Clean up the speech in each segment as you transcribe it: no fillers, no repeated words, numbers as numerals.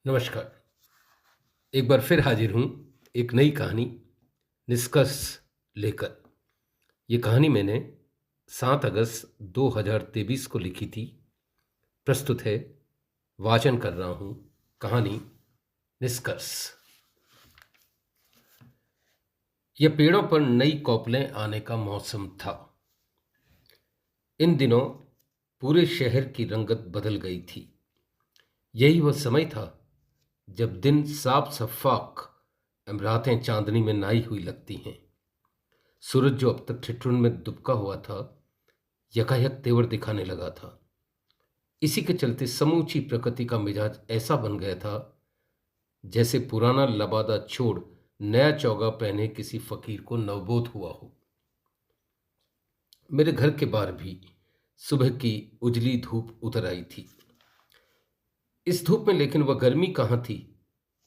नमस्कार। एक बार फिर हाजिर हूँ एक नई कहानी निष्कर्ष लेकर। ये कहानी मैंने 7 अगस्त 2023 को लिखी थी। प्रस्तुत है, वाचन कर रहा हूँ कहानी निष्कर्ष। यह पेड़ों पर नई कोपलें आने का मौसम था। इन दिनों पूरे शहर की रंगत बदल गई थी। यही वह समय था जब दिन साफ सफाक रातें चांदनी में नहाई हुई लगती हैं। सूरज जो अब तक ठिठुरन में दुबका हुआ था, यकायक तेवर दिखाने लगा था। इसी के चलते समूची प्रकृति का मिजाज ऐसा बन गया था जैसे पुराना लबादा छोड़ नया चौगा पहने किसी फकीर को नवबोध हुआ हो। मेरे घर के बाहर भी सुबह की उजली धूप उतर आई थी। इस धूप में लेकिन वह गर्मी कहाँ थी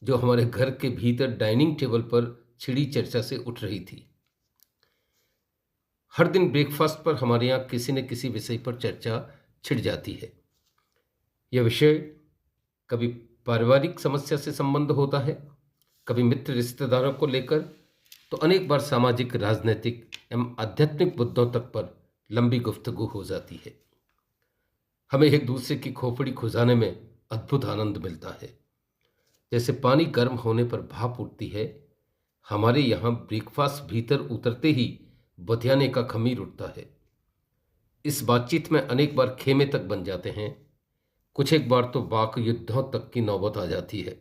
जो हमारे घर के भीतर डाइनिंग टेबल पर छिड़ी चर्चा से उठ रही थी। हर दिन ब्रेकफास्ट पर हमारे यहाँ किसी न किसी विषय पर चर्चा छिड़ जाती है। यह विषय कभी पारिवारिक समस्या से संबंध होता है, कभी मित्र रिश्तेदारों को लेकर, तो अनेक बार सामाजिक, राजनीतिक एवं आध्यात्मिक मुद्दों तक पर लंबी गुफ्तगू हो जाती है। हमें एक दूसरे की खोपड़ी खुजाने में अद्भुत आनंद मिलता है। जैसे पानी गर्म होने पर भाप उठती है, हमारे यहाँ ब्रेकफास्ट भीतर उतरते ही बतियाने का खमीर उठता है। इस बातचीत में अनेक बार खेमे तक बन जाते हैं। कुछ एक बार तो वाक युद्धों तक की नौबत आ जाती है।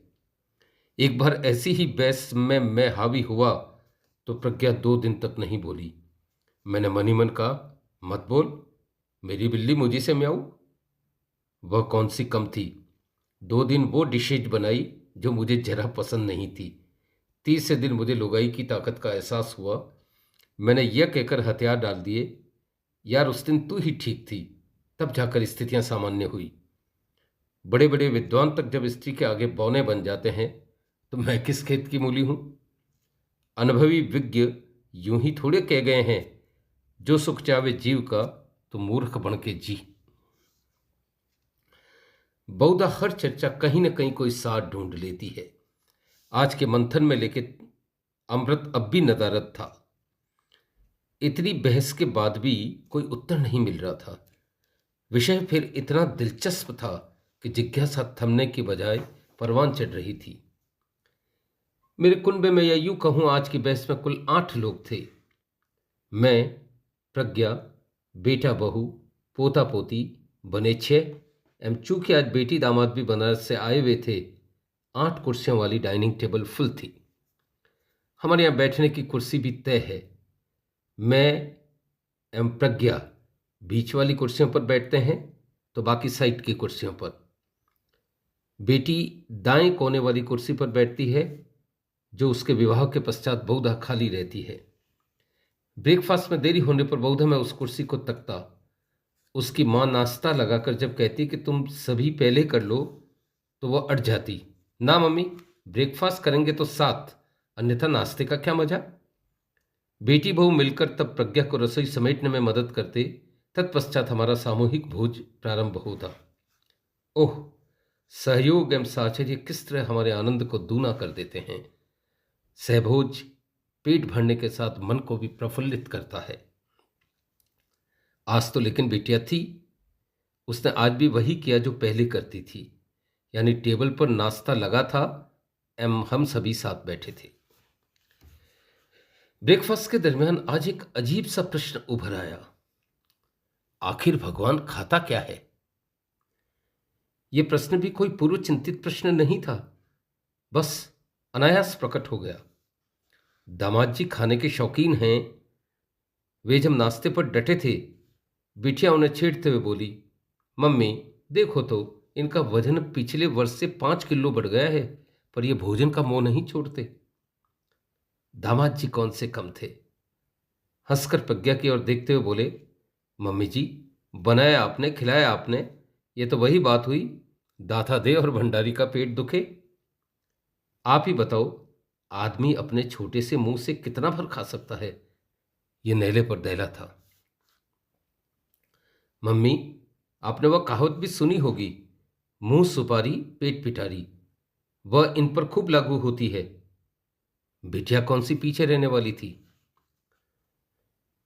एक बार ऐसी ही बहस में मैं हावी हुआ तो प्रज्ञा 2 दिन तक नहीं बोली। मैंने मनी मन कहा, मत बोल, मेरी बिल्ली मुझी से म्याऊ। वह कौन सी कम थी। 2 दिन वो डिशेज बनाई जो मुझे जरा पसंद नहीं थी। तीसरे दिन मुझे लुगाई की ताकत का एहसास हुआ। मैंने यह कहकर हथियार डाल दिए, यार उस दिन तू ही ठीक थी। तब जाकर स्थितियां सामान्य हुई। बड़े बड़े विद्वान तक जब स्त्री के आगे बौने बन जाते हैं तो मैं किस खेत की मूली हूं। अनुभवी विज्ञ यूं ही थोड़े कह गए हैं, जो सुख चावे जीव का तो मूर्ख बन के जी। बहुधा हर चर्चा कहीं न कहीं कोई सार ढूंढ लेती है। आज के मंथन में लेके अमृत अब भी नदारद था। इतनी बहस के बाद भी कोई उत्तर नहीं मिल रहा था। विषय फिर इतना दिलचस्प था कि जिज्ञासा थमने की बजाय परवान चढ़ रही थी। मेरे कुनबे में या यूं कहूं आज की बहस में कुल 8 लोग थे। मैं, प्रज्ञा, बेटा बहू, पोता पोती बने 6 एवं चूंकि आज बेटी दामाद भी बनारस से आए हुए थे, 8 कुर्सियों वाली डाइनिंग टेबल फुल थी। हमारे यहाँ बैठने की कुर्सी भी तय है। मैं एवं प्रज्ञा बीच वाली कुर्सियों पर बैठते हैं तो बाकी साइड की कुर्सियों पर। बेटी दाएं कोने वाली कुर्सी पर बैठती है जो उसके विवाह के पश्चात बहुधा खाली रहती है। ब्रेकफास्ट में देरी होने पर बहुधा मैं उस कुर्सी को तकता। उसकी माँ नाश्ता लगाकर जब कहती कि तुम सभी पहले कर लो तो वह अट जाती, ना मम्मी, ब्रेकफास्ट करेंगे तो साथ, अन्यथा नाश्ते का क्या मजा। बेटी बहू मिलकर तब प्रज्ञा को रसोई समेटने में मदद करते। तत्पश्चात हमारा सामूहिक भोज प्रारंभ होता। ओह, सहयोग एवं साहचर्य किस तरह हमारे आनंद को दूना कर देते हैं। सहभोज पेट भरने के साथ मन को भी प्रफुल्लित करता है। आज तो लेकिन बिटिया थी। उसने आज भी वही किया जो पहले करती थी, यानी टेबल पर नाश्ता लगा था एवं हम सभी साथ बैठे थे। ब्रेकफास्ट के दरमियान आज एक अजीब सा प्रश्न उभर आया, आखिर भगवान खाता क्या है। यह प्रश्न भी कोई पूर्व चिंतित प्रश्न नहीं था, बस अनायास प्रकट हो गया। दामाद जी खाने के शौकीन हैं। वे जब नाश्ते पर डटे थे, बिटिया उन्हें छेड़ते हुए बोली, मम्मी देखो तो, इनका वजन पिछले वर्ष से 5 किलो बढ़ गया है, पर यह भोजन का मोह नहीं छोड़ते। दामाद जी कौन से कम थे। हंसकर प्रज्ञा की ओर देखते हुए बोले, मम्मी जी, बनाया आपने, खिलाया आपने, ये तो वही बात हुई, दाता दे और भंडारी का पेट दुखे। आप ही बताओ, आदमी अपने छोटे से मुंह से कितना भर खा सकता है। यह नेले पर दहला था। मम्मी, आपने वह कहावत भी सुनी होगी, मुंह सुपारी पेट पिटारी। वह इन पर खूब लागू होती है। बिटिया कौन सी पीछे रहने वाली थी?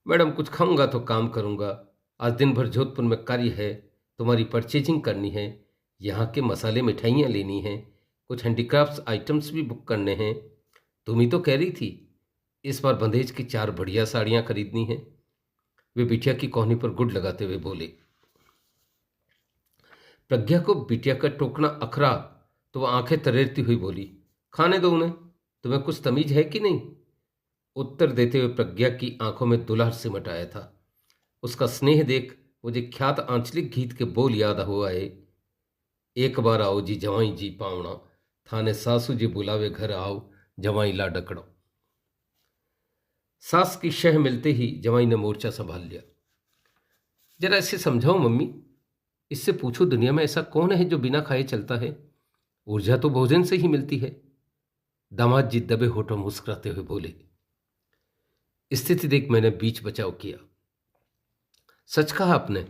मैडम, कुछ खाऊंगा तो काम करूंगा। आज दिन भर जोधपुर में कार्य है, तुम्हारी परचेजिंग करनी है, यहाँ के मसाले मिठाइयाँ लेनी हैं, कुछ हैंडीक्राफ्ट्स आइटम्स भी बुक करने हैं। तुम ही तो कह रही थी इस बार बंदेज की 4 बढ़िया साड़ियाँ खरीदनी हैं। वे बिटिया की कोहनी पर गुड लगाते हुए बोले। प्रज्ञा को बिटिया का टोकना अखरा तो वह आंखें तरेरती हुई बोली, खाने दो उन्हें, तुम्हें कुछ तमीज है कि नहीं? उत्तर देते हुए प्रज्ञा की आंखों में दुलार सिमट आया था। उसका स्नेह देख मुझे ख्यात आंचलिक गीत के बोल याद हो आए। एक बार आओ जी जवाई जी पावना, थाने सासू जी बुलावे घर आओ, जवाई ला डकड़ो। सास की शह मिलते ही जवाई ने मोर्चा संभाल लिया। जरा इसे समझाओ मम्मी, इससे पूछो दुनिया में ऐसा कौन है जो बिना खाए चलता है? ऊर्जा तो भोजन से ही मिलती है। दामाद जी दबे होठों मुस्कुराते हुए बोले। स्थिति देख मैंने बीच बचाव किया। सच कहा आपने,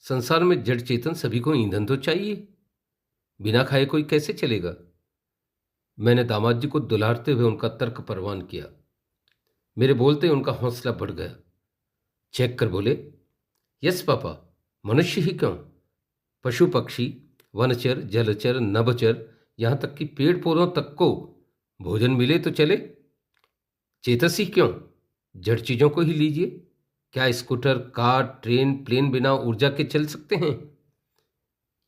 संसार में जड़ चेतन सभी को ईंधन तो चाहिए, बिना खाए कोई कैसे चलेगा? मैंने दामाद जी को दुलारते हुए उनका तर्क परवान किया। मेरे बोलते उनका हौसला बढ़ गया। चेक कर बोले, यस पापा, मनुष्य ही क्यों, पशु पक्षी, वनचर, जलचर, नभचर, यहां तक कि पेड़ पौधों तक को भोजन मिले तो चले। चेतस ही क्यों, जड़ चीजों को ही लीजिए। क्या स्कूटर, कार, ट्रेन, प्लेन बिना ऊर्जा के चल सकते हैं?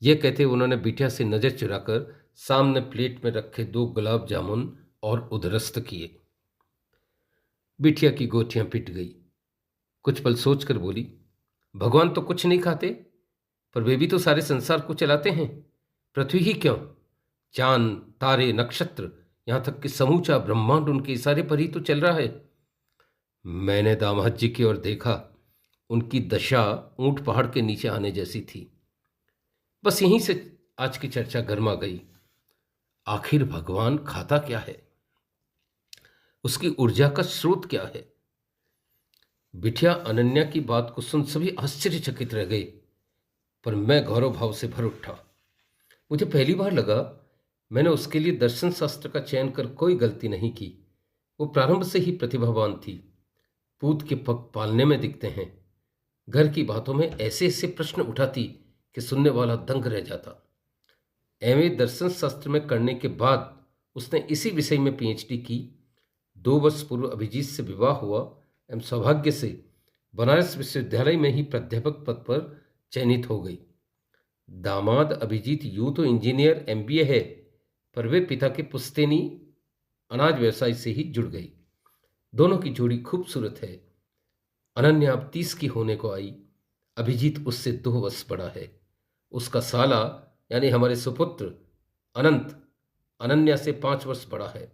यह कहते उन्होंने बिटिया से नजर चुराकर सामने प्लेट में रखे 2 गुलाब जामुन और उधरस्त किए। बिटिया की गोटियां पिट गई। कुछ पल सोचकर बोली, भगवान तो कुछ नहीं खाते, पर वे भी तो सारे संसार को चलाते हैं। पृथ्वी ही क्यों, चांद, तारे, नक्षत्र, यहां तक कि समूचा ब्रह्मांड उनके इशारे पर ही तो चल रहा है। मैंने दामाद जी की ओर देखा। उनकी दशा ऊंट पहाड़ के नीचे आने जैसी थी। बस यहीं से आज की चर्चा गर्मा गई। आखिर भगवान खाता क्या है? उसकी ऊर्जा का स्रोत क्या है? बिटिया अनन्या की बात को सुन सभी आश्चर्यचकित रह गए, पर मैं गौरव भाव से भर उठा। मुझे पहली बार लगा मैंने उसके लिए दर्शन शास्त्र का चयन कर कोई गलती नहीं की। वो प्रारंभ से ही प्रतिभावान थी। पूत के पग पालने में दिखते हैं। घर की बातों में ऐसे ऐसे प्रश्न उठाती कि सुनने वाला दंग रह जाता। एमए दर्शन शास्त्र में करने के बाद उसने इसी विषय में पीएचडी की। 2 वर्ष पूर्व अभिजीत से विवाह हुआ एवं सौभाग्य से बनारस विश्वविद्यालय में ही प्राध्यापक पद पर चयनित हो गई। दामाद अभिजीत यूं तो इंजीनियर एमबीए है, पर वे पिता के पुश्तैनी अनाज व्यवसाय से ही जुड़ गई। दोनों की जोड़ी खूबसूरत है। अनन्या अब 30 की होने को आई। अभिजीत उससे 2 वर्ष बड़ा है। उसका साला यानी हमारे सुपुत्र अनंत अनन्या से 5 वर्ष बड़ा है।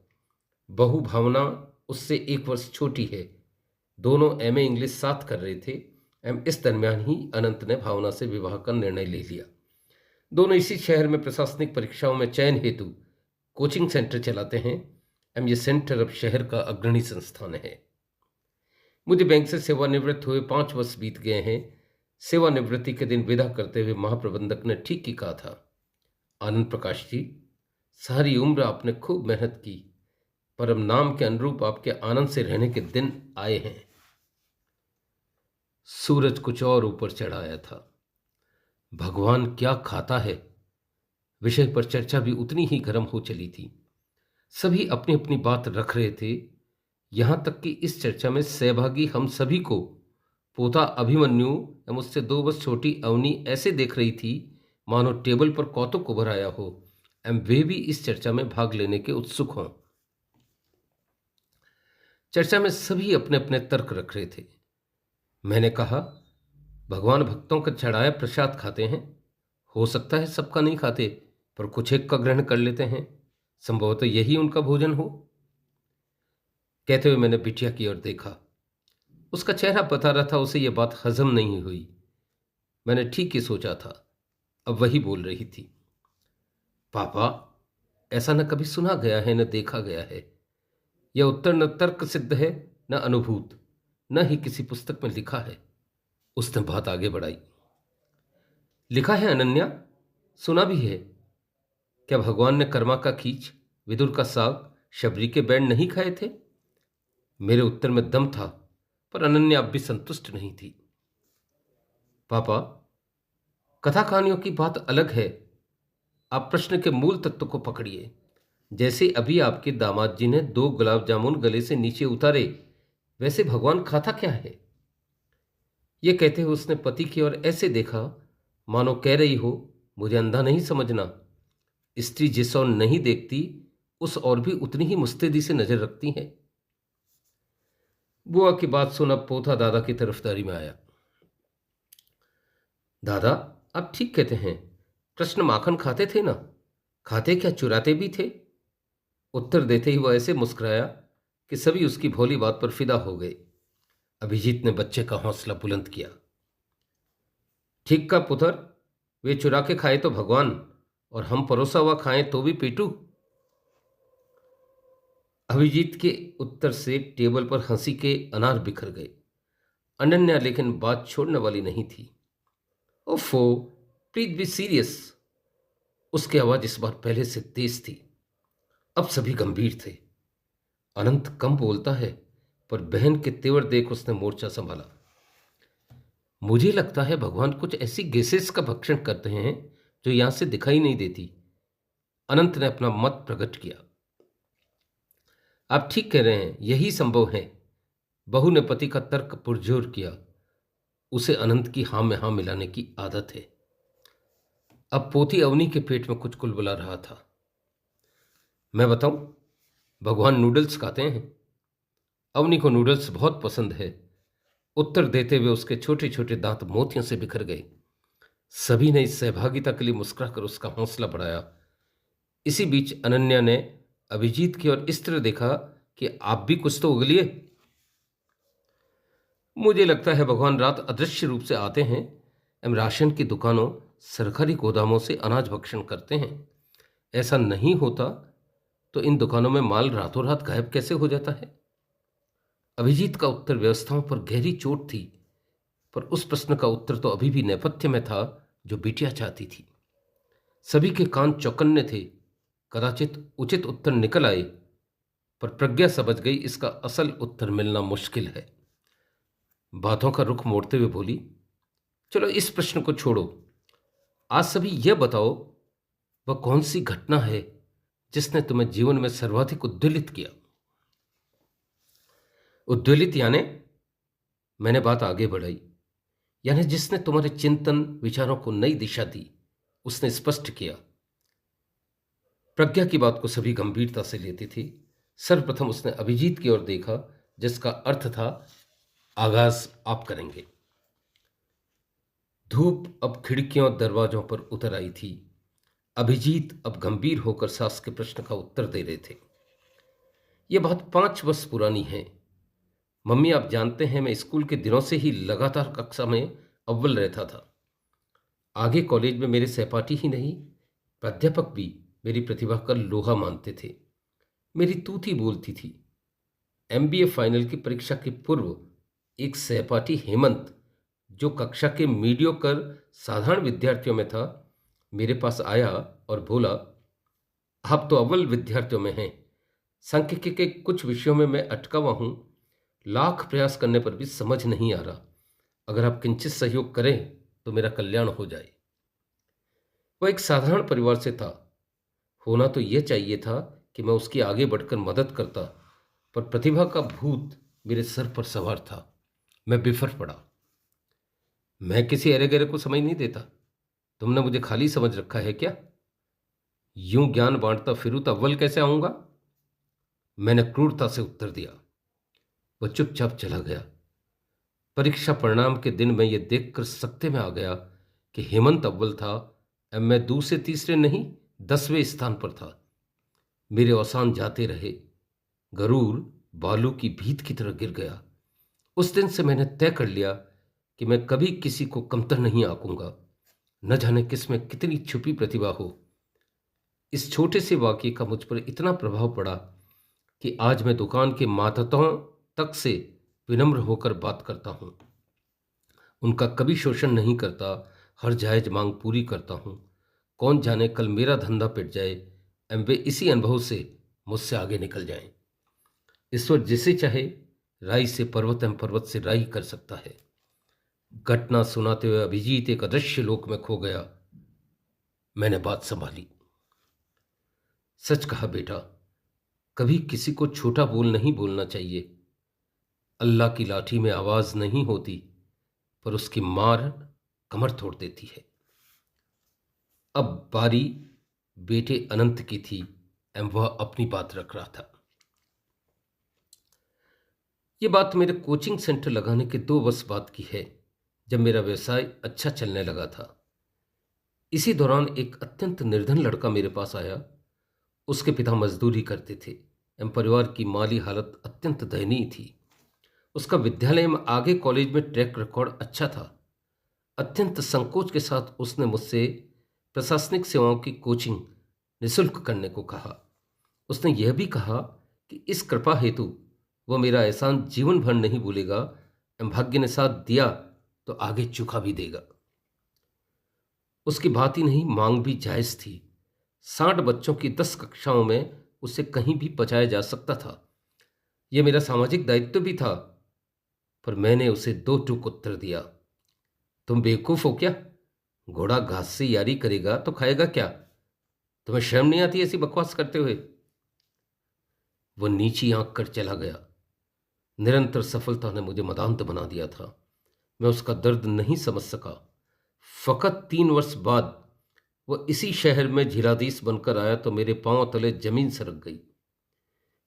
बहू भावना उससे 1 वर्ष छोटी है। दोनों एमए इंग्लिश साथ कर रहे थे एवं इस दरमियान ही अनंत ने भावना से विवाह का निर्णय ले लिया। दोनों इसी शहर में प्रशासनिक परीक्षाओं में चयन हेतु कोचिंग सेंटर चलाते हैं एवं ये सेंटर अब शहर का अग्रणी संस्थान है। मुझे बैंक से सेवानिवृत्त हुए 5 वर्ष बीत गए हैं। सेवानिवृत्ति के दिन विदा करते हुए महाप्रबंधक ने ठीक ही कहा था, आनंद प्रकाश जी, सारी उम्र आपने खूब मेहनत की, पर अब नाम के अनुरूप आपके आनंद से रहने के दिन आए हैं। सूरज कुछ और ऊपर चढ़ आया था। भगवान क्या खाता है विषय पर चर्चा भी उतनी ही गर्म हो चली थी। सभी अपनी अपनी बात रख रहे थे। यहां तक कि इस चर्चा में सहभागी हम सभी को पोता अभिमन्यु एवं उससे 2 वर्ष छोटी अवनी ऐसे देख रही थी मानो टेबल पर कौतुक उभर आया हो एवं वे भी इस चर्चा में भाग लेने के उत्सुक हों। चर्चा में सभी अपने अपने तर्क रख रहे थे। मैंने कहा, भगवान भक्तों का चढ़ाया प्रसाद खाते हैं। हो सकता है सबका नहीं खाते, पर कुछ एक का ग्रहण कर लेते हैं। संभवतः यही उनका भोजन हो। कहते हुए मैंने बिटिया की ओर देखा। उसका चेहरा बता रहा था उसे यह बात हजम नहीं हुई। मैंने ठीक ही सोचा था। अब वही बोल रही थी, पापा, ऐसा न कभी सुना गया है न देखा गया है। यह उत्तर न तर्क सिद्ध है न अनुभूत, न ही किसी पुस्तक में लिखा है। उसने बात आगे बढ़ाई। लिखा है अनन्या, सुना भी है। क्या भगवान ने कर्मा का खींच विदुर का साग, शबरी के बैंड नहीं खाए थे? मेरे उत्तर में दम था, पर अनन्या अब भी संतुष्ट नहीं थी। पापा, कथा कहानियों की बात अलग है। आप प्रश्न के मूल तत्व को पकड़िए। जैसे अभी आपके दामाद जी ने 2 गुलाब जामुन गले से नीचे उतारे, वैसे भगवान खाता क्या है? ये कहते हुए उसने पति की ओर ऐसे देखा मानो कह रही हो, मुझे अंधा नहीं समझना। स्त्री जिस ओर नहीं देखती उस ओर भी उतनी ही मुस्तैदी से नजर रखती है। बुआ की बात सुन अब पोता दादा की तरफदारी में आया। दादा, आप ठीक कहते हैं। कृष्ण माखन खाते थे ना? खाते क्या, चुराते भी थे? उत्तर देते ही वह ऐसे मुस्कुराया कि सभी उसकी भोली बात पर फिदा हो गए। अभिजीत ने बच्चे का हौसला बुलंद किया। ठीक का पुत्र, वे चुरा के खाए तो भगवान, और हम परोसा हुआ खाएं तो भी पेटू। अभिजीत के उत्तर से टेबल पर हंसी के अनार बिखर गए। अनन्या लेकिन बात छोड़ने वाली नहीं थी। ओफो, प्लीज बी सीरियस। उसकी आवाज इस बार पहले से तेज थी। अब सभी गंभीर थे। अनंत कम बोलता है, पर बहन के तेवर देख उसने मोर्चा संभाला। मुझे लगता है भगवान कुछ ऐसी गैसेस का भक्षण करते हैं जो यहां से दिखाई नहीं देती। अनंत ने अपना मत प्रकट किया। आप ठीक कह रहे हैं, यही संभव है। बहू ने पति का तर्क पुरजोर किया। उसे अनंत की हां में हां मिलाने की आदत है। अब पोती अवनी के पेट में कुछ कुलबुला रहा था। मैं बताऊं, भगवान नूडल्स खाते हैं। अवनी को नूडल्स बहुत पसंद है। उत्तर देते हुए उसके छोटे छोटे दांत मोतियों से बिखर गए। सभी ने इस सहभागिता के लिए मुस्कुराकर उसका हौसला बढ़ाया। इसी बीच अनन्या ने अभिजीत की ओर इस तरह देखा कि आप भी कुछ तो उगलिए। मुझे लगता है भगवान रात अदृश्य रूप से आते हैं एवं राशन की दुकानों, सरकारी गोदामों से अनाज भक्षण करते हैं। ऐसा नहीं होता तो इन दुकानों में माल रातों रात गायब कैसे हो जाता है? अभिजीत का उत्तर व्यवस्थाओं पर गहरी चोट थी, पर उस प्रश्न का उत्तर तो अभी भी नेपथ्य में था जो बिटिया चाहती थी। सभी के कान चौकन्ने थे। कदाचित उचित उत्तर निकल आए, पर प्रज्ञा समझ गई इसका असल उत्तर मिलना मुश्किल है। बातों का रुख मोड़ते हुए बोली, चलो इस प्रश्न को छोड़ो। आज सभी यह बताओ, वह कौन सी घटना है जिसने तुम्हें जीवन में सर्वाधिक उद्वेलित किया? उद्वेलित यानी? मैंने बात आगे बढ़ाई। यानी जिसने तुम्हारे चिंतन विचारों को नई दिशा दी, उसने स्पष्ट किया। प्रज्ञा की बात को सभी गंभीरता से लेती थी। सर्वप्रथम उसने अभिजीत की ओर देखा, जिसका अर्थ था आगाज आप करेंगे। धूप अब खिड़कियों और दरवाजों पर उतर आई थी। अभिजीत अब गंभीर होकर सास के प्रश्न का उत्तर दे रहे थे। यह बात 5 वर्ष पुरानी है। मम्मी, आप जानते हैं मैं स्कूल के दिनों से ही लगातार कक्षा में अव्वल रहता था। आगे कॉलेज में मेरे सहपाठी ही नहीं, प्राध्यापक भी मेरी प्रतिभा का लोहा मानते थे। मेरी तूती बोलती थी। एमबीए फाइनल की परीक्षा के पूर्व एक सहपाठी हेमंत, जो कक्षा के मीडियोकर साधारण विद्यार्थियों में था, मेरे पास आया और बोला, आप तो अव्वल विद्यार्थियों में हैं। सांख्यिकी के कुछ विषयों में मैं अटका हुआ हूं। लाख प्रयास करने पर भी समझ नहीं आ रहा। अगर आप किंचित सहयोग करें तो मेरा कल्याण हो जाए। वह एक साधारण परिवार से था। होना तो यह चाहिए था कि मैं उसकी आगे बढ़कर मदद करता, पर प्रतिभा का भूत मेरे सर पर सवार था। मैं बिफर पड़ा। मैं किसी अरे गरे को समझ नहीं देता। तुमने मुझे खाली समझ रखा है क्या? यूं ज्ञान बांटता फिरूं तो अव्वल कैसे आऊंगा? मैंने क्रूरता से उत्तर दिया। वह चुपचाप चला गया। परीक्षा परिणाम के दिन मैं ये देखकर सकते में आ गया कि हेमंत अव्वल था, अब मैं दूसरे तीसरे नहीं 10वें स्थान पर था। मेरे औसान जाते रहे। गरूर बालू की भीत की तरह गिर गया। उस दिन से मैंने तय कर लिया कि मैं कभी किसी को कमतर नहीं आंकूंगा। न जाने किसमें कितनी छुपी प्रतिभा हो। इस छोटे से वाक्य का मुझ पर इतना प्रभाव पड़ा कि आज मैं दुकान के मातहतों तक से विनम्र होकर बात करता हूँ। उनका कभी शोषण नहीं करता, हर जायज मांग पूरी करता हूँ। कौन जाने कल मेरा धंधा पिट जाए एवं वे इसी अनुभव से मुझसे आगे निकल जाएं। ईश्वर जिसे चाहे राई से पर्वत एवं पर्वत से राई कर सकता है। घटना सुनाते हुए अभिजीत एक अदृश्य लोक में खो गया। मैंने बात संभाली। सच कहा बेटा, कभी किसी को छोटा बोल नहीं बोलना चाहिए। अल्लाह की लाठी में आवाज नहीं होती, पर उसकी मार कमर तोड़ देती है। अब बारी बेटे अनंत की थी एवं वह अपनी बात रख रहा था। ये बात मेरे कोचिंग सेंटर लगाने के 2 वर्ष बाद की है, जब मेरा व्यवसाय अच्छा चलने लगा था। इसी दौरान एक अत्यंत निर्धन लड़का मेरे पास आया। उसके पिता मजदूरी करते थे एवं परिवार की माली हालत अत्यंत दयनीय थी। उसका विद्यालय में आगे कॉलेज में ट्रैक रिकॉर्ड अच्छा था। अत्यंत संकोच के साथ उसने मुझसे प्रशासनिक सेवाओं की कोचिंग निःशुल्क करने को कहा। उसने यह भी कहा कि इस कृपा हेतु वह मेरा एहसान जीवन भर नहीं भूलेगा एवं भाग्य ने साथ दिया तो आगे चुका भी देगा। उसकी बात ही नहीं, मांग भी जायज थी। 60 बच्चों की 10 कक्षाओं में उसे कहीं भी पहुंचाया जा सकता था। यह मेरा सामाजिक दायित्व भी था। पर मैंने उसे 2 टूक उत्तर दिया। तुम बेवकूफ हो क्या? घोड़ा घास से यारी करेगा तो खाएगा क्या? तुम्हें शर्म नहीं आती ऐसी बकवास करते हुए? वह नीची आंख कर चला गया। निरंतर सफलता ने मुझे मदांत बना दिया था। मैं उसका दर्द नहीं समझ सका। फकत 3 वर्ष बाद वह इसी शहर में झिलाधीश बनकर आया तो मेरे पांव तले जमीन सरक गई।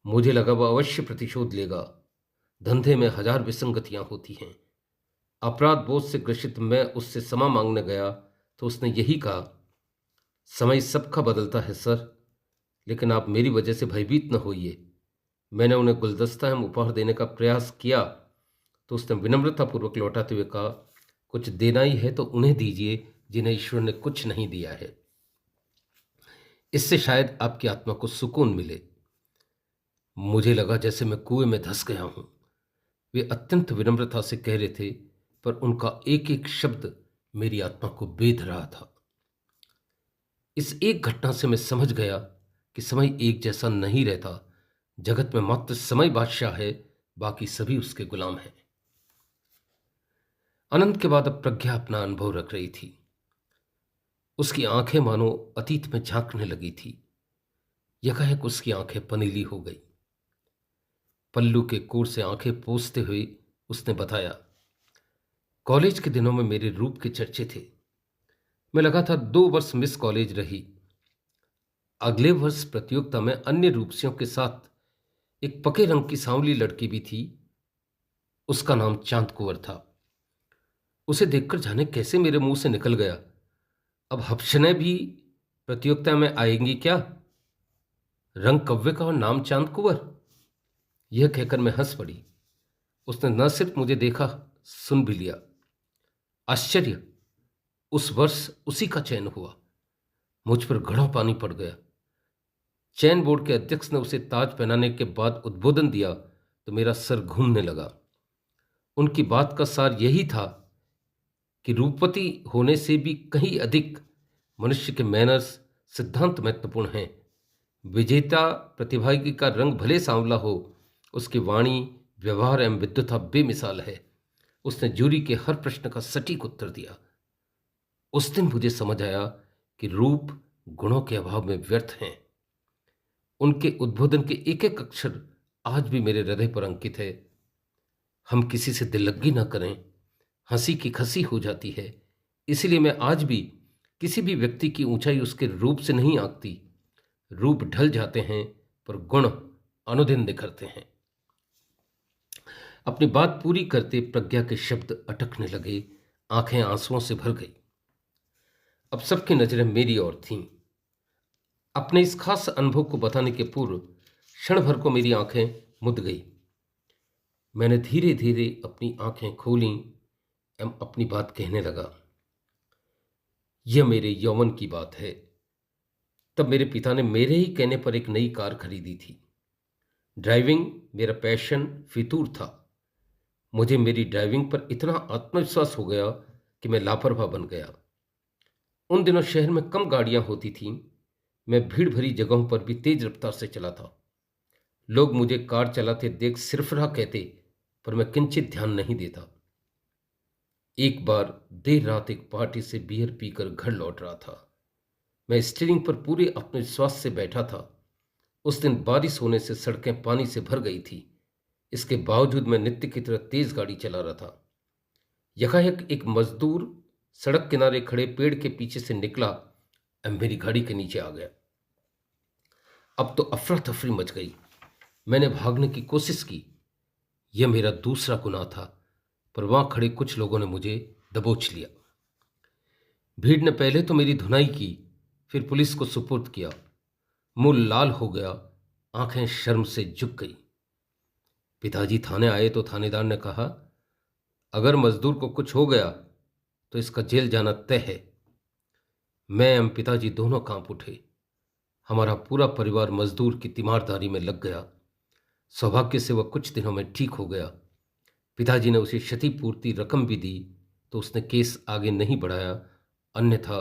मुझे लगा वह अवश्य प्रतिशोध लेगा। धंधे में 1000 विसंगतियां होती हैं। अपराध बोध से ग्रसित मैं उससे क्षमा मांगने गया तो उसने यही कहा, समय सबका बदलता है सर, लेकिन आप मेरी वजह से भयभीत न होइए। मैंने उन्हें गुलदस्ता एवं उपहार देने का प्रयास किया तो उसने विनम्रतापूर्वक लौटाते हुए कहा, कुछ देना ही है तो उन्हें दीजिए जिन्हें ईश्वर ने कुछ नहीं दिया है। इससे शायद आपकी आत्मा को सुकून मिले। मुझे लगा जैसे मैं कुएं में धंस गया हूं। वे अत्यंत विनम्रता से कह रहे थे, पर उनका एक एक शब्द मेरी आत्मा को बेध रहा था। इस एक घटना से मैं समझ गया कि समय एक जैसा नहीं रहता। जगत में मात्र समय बादशाह है, बाकी सभी उसके गुलाम हैं। अनंत के बाद अब प्रज्ञा अपना अनुभव रख रही थी। उसकी आंखें मानो अतीत में झांकने लगी थी। यकायक उसकी आंखें पनीली हो गई। पल्लू के कोर से आंखें पोंछते हुए उसने बताया, कॉलेज के दिनों में मेरे रूप के चर्चे थे। मैं लगातार 2 वर्ष मिस कॉलेज रही। अगले वर्ष प्रतियोगिता में अन्य रूपसियों के साथ एक पके रंग की सांवली लड़की भी थी। उसका नाम चांद कुंवर था। उसे देखकर जाने कैसे मेरे मुंह से निकल गया, अब हफ्शने भी प्रतियोगिता में आएंगी क्या? रंग कव्वे का और नाम चांद कुंवर। यह कहकर मैं हंस पड़ी। उसने न सिर्फ मुझे देखा, सुन भी लिया। आश्चर्य, उस वर्ष उसी का चयन हुआ। मुझ पर घड़ा पानी पड़ गया। चयन बोर्ड के अध्यक्ष ने उसे ताज पहनाने के बाद उद्बोधन दिया तो मेरा सर घूमने लगा। उनकी बात का सार यही था कि रूपवती होने से भी कहीं अधिक मनुष्य के मैनर्स, सिद्धांत महत्वपूर्ण हैं। विजेता प्रतिभागी का रंग भले सांवला हो, उसकी वाणी, व्यवहार एवं विद्वता बेमिसाल है। उसने जूरी के हर प्रश्न का सटीक उत्तर दिया। उस दिन मुझे समझ आया कि रूप गुणों के अभाव में व्यर्थ हैं। उनके उद्बोधन के एक एक अक्षर आज भी मेरे हृदय पर अंकित है। हम किसी से दिल्लगी न करें, हंसी की खसी हो जाती है। इसलिए मैं आज भी किसी भी व्यक्ति की ऊंचाई उसके रूप से नहीं आंकती। रूप ढल जाते हैं पर गुण अनुदिन निखरते हैं। अपनी बात पूरी करते प्रज्ञा के शब्द अटकने लगे, आंखें आंसुओं से भर गई। अब सबकी नजरें मेरी ओर थीं। अपने इस खास अनुभव को बताने के पूर्व क्षण भर को मेरी आंखें मुद गई। मैंने धीरे धीरे अपनी आंखें खोली एवं अपनी बात कहने लगा। यह मेरे यौवन की बात है। तब मेरे पिता ने मेरे ही कहने पर एक नई कार खरीदी थी। ड्राइविंग मेरा पैशन फितूर था। मुझे मेरी ड्राइविंग पर इतना आत्मविश्वास हो गया कि मैं लापरवाह बन गया। उन दिनों शहर में कम गाड़ियां होती थीं। मैं भीड़ भरी जगहों पर भी तेज रफ्तार से चला था। लोग मुझे कार चलाते देख सिरफरा कहते, पर मैं किंचित ध्यान नहीं देता। एक बार देर रात एक पार्टी से बियर पीकर घर लौट रहा था। मैं स्टीयरिंग पर पूरे आत्मविश्वास से बैठा था। उस दिन बारिश होने से सड़कें पानी से भर गई थी। इसके बावजूद मैं नित्य की तरह तेज गाड़ी चला रहा था। यकायक एक मजदूर सड़क किनारे खड़े पेड़ के पीछे से निकला और मेरी गाड़ी के नीचे आ गया। अब तो अफरा तफरी मच गई। मैंने भागने की कोशिश की। यह मेरा दूसरा गुनाह था, पर वहां खड़े कुछ लोगों ने मुझे दबोच लिया। भीड़ ने पहले तो मेरी धुनाई की, फिर पुलिस को सुपुर्द किया। मुंह लाल हो गया, आंखें शर्म से झुक गई। पिताजी थाने आए तो थानेदार ने कहा, अगर मजदूर को कुछ हो गया तो इसका जेल जाना तय है। मैं एवं पिताजी दोनों कांप उठे। हमारा पूरा परिवार मजदूर की तीमारदारी में लग गया। सौभाग्य से वह कुछ दिनों में ठीक हो गया। पिताजी ने उसे क्षतिपूर्ति रकम भी दी, तो उसने केस आगे नहीं बढ़ाया, अन्यथा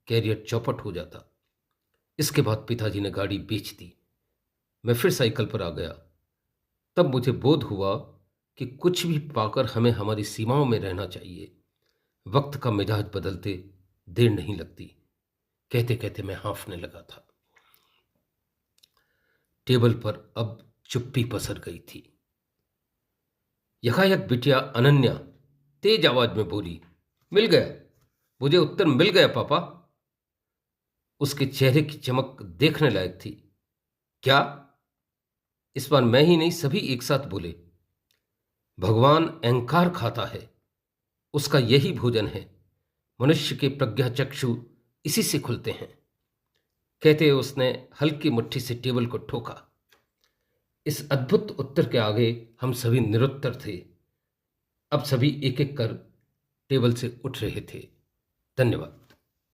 कैरियर चौपट हो जाता। इसके बाद पिताजी ने गाड़ी बेच दी। मैं फिर साइकिल पर आ गया। तब मुझे बोध हुआ कि कुछ भी पाकर हमें हमारी सीमाओं में रहना चाहिए। वक्त का मिजाज बदलते देर नहीं लगती। कहते कहते मैं हाँफने लगा था। टेबल पर अब चुप्पी पसर गई थी। यकायक बिटिया अनन्या तेज आवाज में बोली, मिल गया, मुझे उत्तर मिल गया पापा। उसके चेहरे की चमक देखने लायक थी। क्या? इस बार मैं ही नहीं, सभी एक साथ बोले। भगवान अहंकार खाता है, उसका यही भोजन है। मनुष्य के प्रज्ञा चक्षु इसी से खुलते हैं। कहते उसने हल्की मुट्ठी से टेबल को ठोका। इस अद्भुत उत्तर के आगे हम सभी निरुत्तर थे। अब सभी एक एक कर टेबल से उठ रहे थे। धन्यवाद।